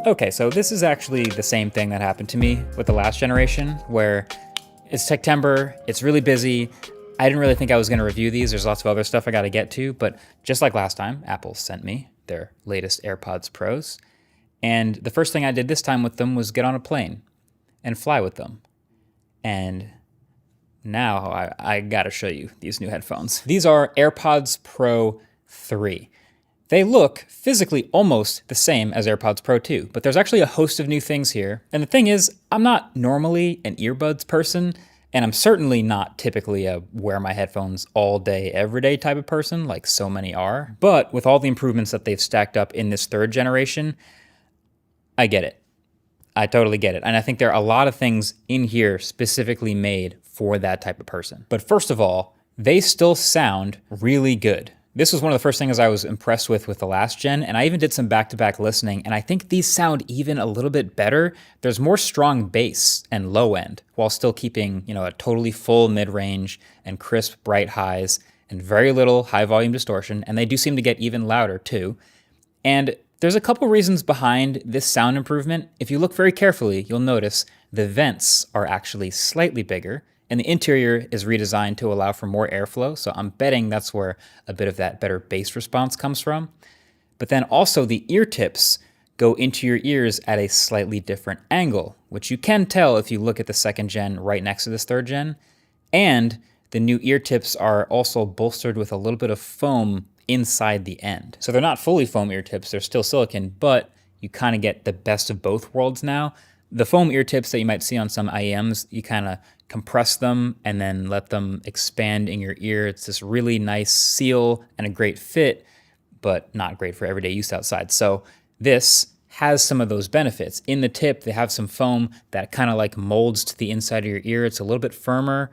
Okay, so this is actually the same thing that happened to me with the last generation, where it's September, it's really busy. I didn't really think I was gonna review these. There's lots of other stuff I gotta get to, but just like last time, Apple sent me their latest AirPods Pros. And the first thing I did this time with them was get on a plane and fly with them. And now I gotta show you these new headphones. These are AirPods Pro 3. They look physically almost the same as AirPods Pro 2, but there's actually a host of new things here. And the thing is, I'm not normally an earbuds person, and I'm certainly not typically a wear my headphones all day, every day type of person, like so many are. But with all the improvements that they've stacked up in this third generation, I get it. I totally get it. And I think there are a lot of things in here specifically made for that type of person. But first of all, they still sound really good. This was one of the first things I was impressed with the last gen, and I even did some back-to-back listening, and I think these sound even a little bit better. There's more strong bass and low end, while still keeping, a totally full mid-range and crisp, bright highs, and very little high-volume distortion, and they do seem to get even louder too. And there's a couple reasons behind this sound improvement. If you look very carefully, you'll notice the vents are actually slightly bigger, and the interior is redesigned to allow for more airflow, so I'm betting that's where a bit of that better bass response comes from. But then also the ear tips go into your ears at a slightly different angle, which you can tell if you look at the second gen right next to this third gen. And the new ear tips are also bolstered with a little bit of foam inside the end. So they're not fully foam ear tips, they're still silicone, but you kind of get the best of both worlds now. The foam ear tips that you might see on some IEMs, you kind of compress them and then let them expand in your ear. It's this really nice seal and a great fit, but not great for everyday use outside. So this has some of those benefits. In the tip, they have some foam that kind of like molds to the inside of your ear. It's a little bit firmer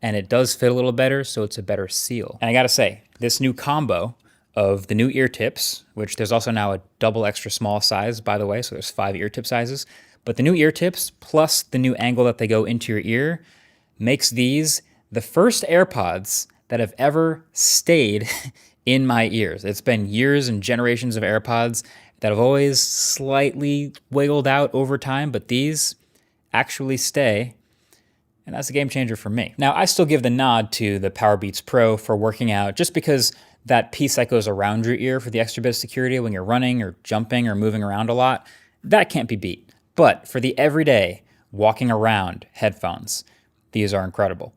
and it does fit a little better, so it's a better seal. And I gotta say, this new combo of the new ear tips, which there's also now a double extra small size, by the way, so there's 5 ear tip sizes, but the new ear tips plus the new angle that they go into your ear makes these the first AirPods that have ever stayed in my ears. It's been years and generations of AirPods that have always slightly wiggled out over time, but these actually stay, and that's a game changer for me. Now, I still give the nod to the Powerbeats Pro for working out, just because that piece that goes around your ear for the extra bit of security when you're running or jumping or moving around a lot, that can't be beat. But for the everyday walking around headphones, these are incredible.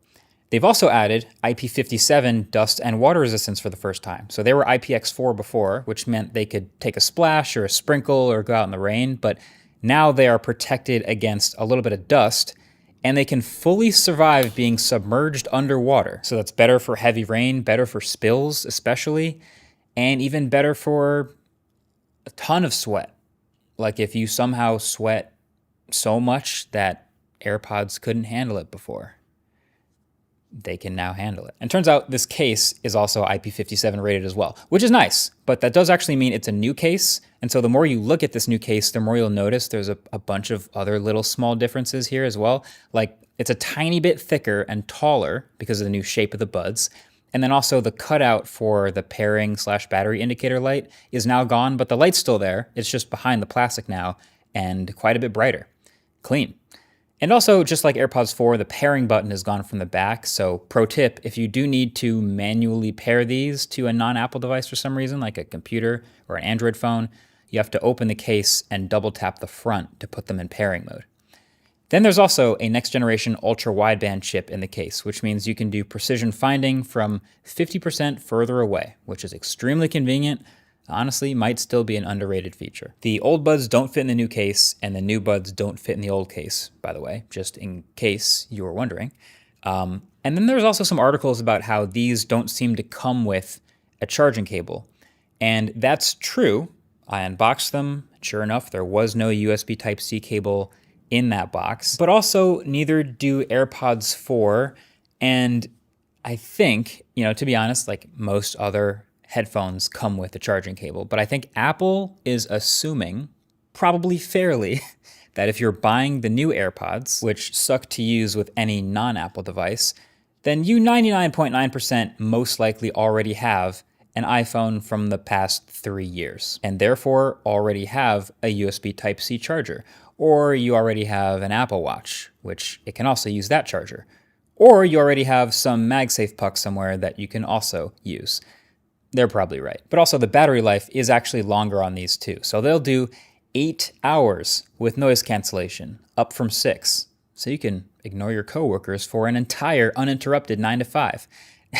They've also added IP57 dust and water resistance for the first time. So they were IPX4 before, which meant they could take a splash or a sprinkle or go out in the rain, but now they are protected against a little bit of dust, and they can fully survive being submerged underwater. So that's better for heavy rain, better for spills especially, and even better for a ton of sweat. Like if you somehow sweat so much that AirPods couldn't handle it before, they can now handle it. And turns out this case is also IP57 rated as well, which is nice, but that does actually mean it's a new case. And so the more you look at this new case, the more you'll notice there's a bunch of other little small differences here as well. Like it's a tiny bit thicker and taller because of the new shape of the buds. And then also the cutout for the pairing/battery indicator light is now gone, but the light's still there. It's just behind the plastic now and quite a bit brighter. Clean. And also, just like AirPods 4, the pairing button is gone from the back. So pro tip, if you do need to manually pair these to a non-Apple device for some reason, like a computer or an Android phone, you have to open the case and double tap the front to put them in pairing mode. Then there's also a next generation ultra wideband chip in the case, which means you can do precision finding from 50% further away, which is extremely convenient. Honestly, might still be an underrated feature. The old buds don't fit in the new case, and the new buds don't fit in the old case, by the way, just in case you were wondering. And then there's also some articles about how these don't seem to come with a charging cable. And that's true. I unboxed them. Sure enough, there was no USB Type-C cable in that box. But also, neither do AirPods 4. And I think, to be honest, like most other headphones come with a charging cable, but I think Apple is assuming, probably fairly, that if you're buying the new AirPods, which suck to use with any non-Apple device, then you 99.9% most likely already have an iPhone from the past 3 years, and therefore already have a USB Type-C charger. Or you already have an Apple Watch, which it can also use that charger. Or you already have some MagSafe puck somewhere that you can also use. They're probably right. But also the battery life is actually longer on these too. So they'll do 8 hours with noise cancellation, up from 6. So you can ignore your coworkers for an entire uninterrupted 9 to 5.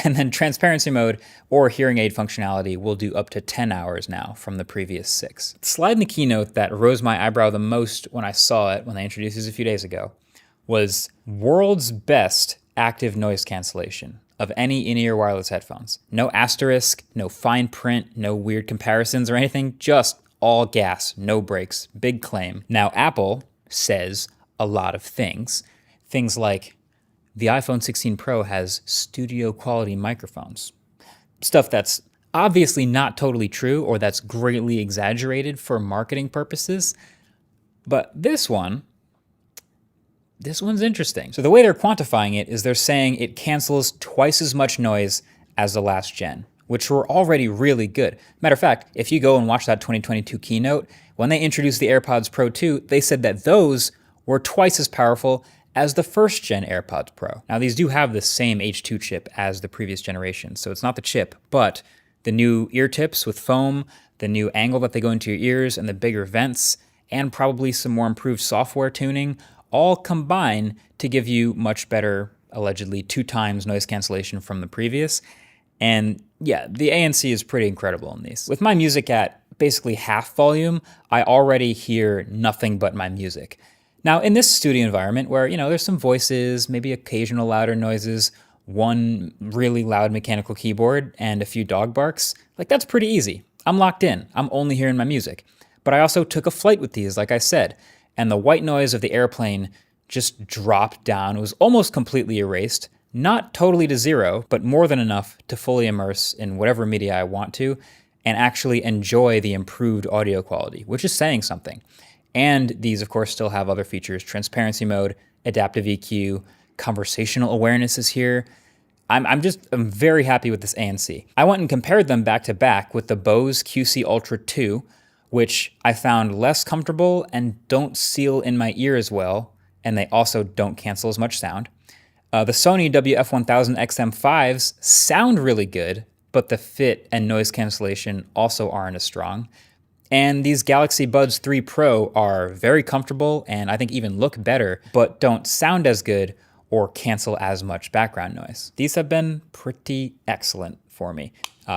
And then transparency mode or hearing aid functionality will do up to 10 hours now from the previous 6. The slide in the keynote that rose my eyebrow the most when I saw it, when they introduced this a few days ago, was world's best active noise cancellation of any in-ear wireless headphones. No asterisk, no fine print, no weird comparisons or anything, just all gas, no brakes, big claim. Now Apple says a lot of things. Things like, the iPhone 16 Pro has studio quality microphones. Stuff that's obviously not totally true or that's greatly exaggerated for marketing purposes. But this one's interesting. So the way they're quantifying it is they're saying it cancels twice as much noise as the last gen, which were already really good. Matter of fact, if you go and watch that 2022 keynote, when they introduced the AirPods Pro 2, they said that those were twice as powerful as the first gen AirPods Pro. Now these do have the same H2 chip as the previous generation, so it's not the chip, but the new ear tips with foam, the new angle that they go into your ears, and the bigger vents, and probably some more improved software tuning, all combine to give you much better, allegedly 2 times noise cancellation from the previous. And yeah, the ANC is pretty incredible in these. With my music at basically half volume, I already hear nothing but my music. Now, in this studio environment where, there's some voices, maybe occasional louder noises, one really loud mechanical keyboard, and a few dog barks, that's pretty easy. I'm locked in. I'm only hearing my music. But I also took a flight with these, like I said, and the white noise of the airplane just dropped down. It was almost completely erased, not totally to zero, but more than enough to fully immerse in whatever media I want to and actually enjoy the improved audio quality, which is saying something. And these, of course, still have other features. Transparency mode, adaptive EQ, conversational awareness is here. I'm very happy with this ANC. I went and compared them back to back with the Bose QC Ultra 2, which I found less comfortable and don't seal in my ear as well, and they also don't cancel as much sound. The Sony WF-1000 XM5s sound really good, but the fit and noise cancellation also aren't as strong. And these Galaxy Buds 3 Pro are very comfortable and I think even look better, but don't sound as good or cancel as much background noise. These have been pretty excellent for me.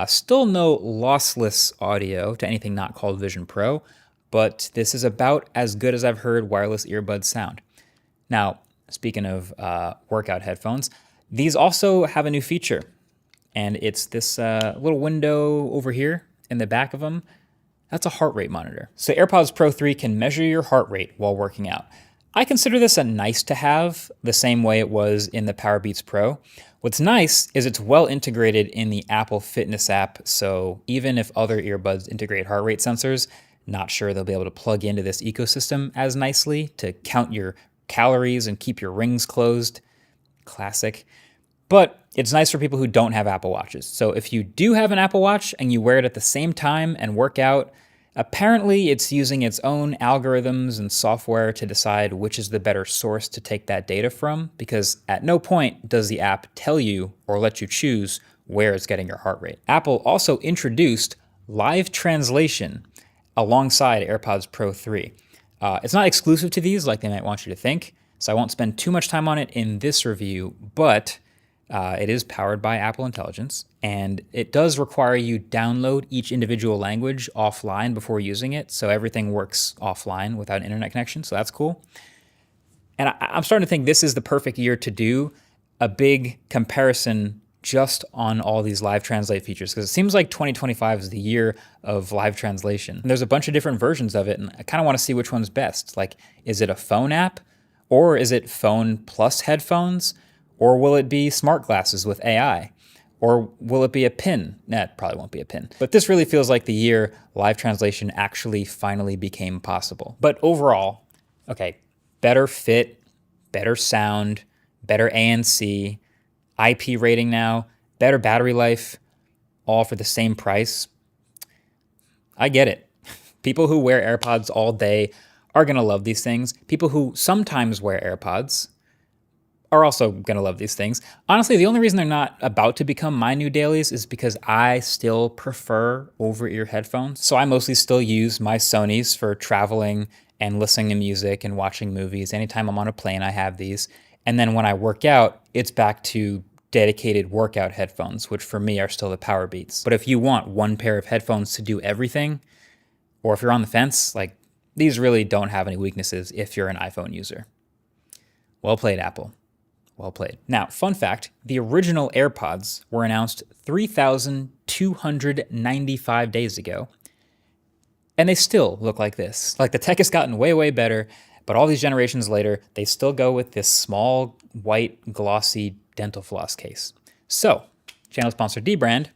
Still no lossless audio to anything not called Vision Pro, but this is about as good as I've heard wireless earbuds sound. Now, speaking of workout headphones, these also have a new feature, and it's this little window over here in the back of them. That's a heart rate monitor. So AirPods Pro 3 can measure your heart rate while working out. I consider this a nice to have, the same way it was in the Powerbeats Pro. What's nice is it's well integrated in the Apple Fitness app, so even if other earbuds integrate heart rate sensors, not sure they'll be able to plug into this ecosystem as nicely to count your calories and keep your rings closed. Classic. But it's nice for people who don't have Apple Watches. So if you do have an Apple Watch and you wear it at the same time and work out, apparently it's using its own algorithms and software to decide which is the better source to take that data from, because at no point does the app tell you or let you choose where it's getting your heart rate. Apple also introduced live translation alongside AirPods Pro 3. It's not exclusive to these like they might want you to think, so I won't spend too much time on it in this review, but it is powered by Apple Intelligence, and it does require you download each individual language offline before using it, so everything works offline without an internet connection, so that's cool. And I'm starting to think this is the perfect year to do a big comparison just on all these live translate features, because it seems like 2025 is the year of live translation. And there's a bunch of different versions of it, and I kind of want to see which one's best. Like, is it a phone app, or is it phone plus headphones? Or will it be smart glasses with AI? Or will it be a pin? Nah, it probably won't be a pin. But this really feels like the year live translation actually finally became possible. But overall, okay, better fit, better sound, better ANC, IP rating now, better battery life. all for the same price, I get it. People who wear AirPods all day are going to love these things. People who sometimes wear AirPods are also going to love these things. Honestly, the only reason they're not about to become my new dailies is because I still prefer over-ear headphones. So I mostly still use my Sonys for traveling and listening to music and watching movies. Anytime I'm on a plane, I have these. And then when I work out, it's back to dedicated workout headphones, which for me are still the Power Beats. But if you want one pair of headphones to do everything, or if you're on the fence, like, these really don't have any weaknesses if you're an iPhone user. Well played, Apple. Well played. Now, fun fact, the original AirPods were announced 3,295 days ago, and they still look like this. Like, the tech has gotten way, way better, but all these generations later, they still go with this small, white, glossy dental floss case. So, channel sponsor dbrand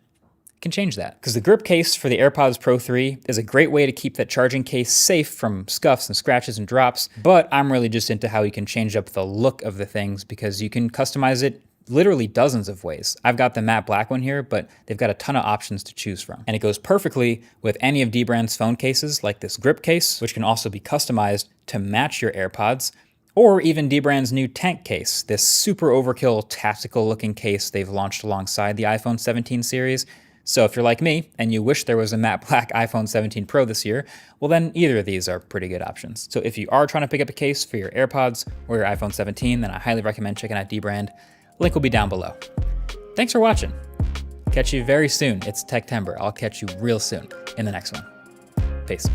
can change that, because the grip case for the AirPods Pro 3 is a great way to keep that charging case safe from scuffs and scratches and drops, but I'm really just into how you can change up the look of the things, because you can customize it literally dozens of ways. I've got the matte black one here, but they've got a ton of options to choose from. And it goes perfectly with any of dbrand's phone cases, like this grip case, which can also be customized to match your AirPods, or even dbrand's new tank case, this super overkill tactical looking case they've launched alongside the iPhone 17 series. So if you're like me and you wish there was a matte black iPhone 17 Pro this year, well then either of these are pretty good options. So if you are trying to pick up a case for your AirPods or your iPhone 17, then I highly recommend checking out dbrand. Link will be down below. Thanks for watching. Catch you very soon. It's Techtember. I'll catch you real soon in the next one. Peace.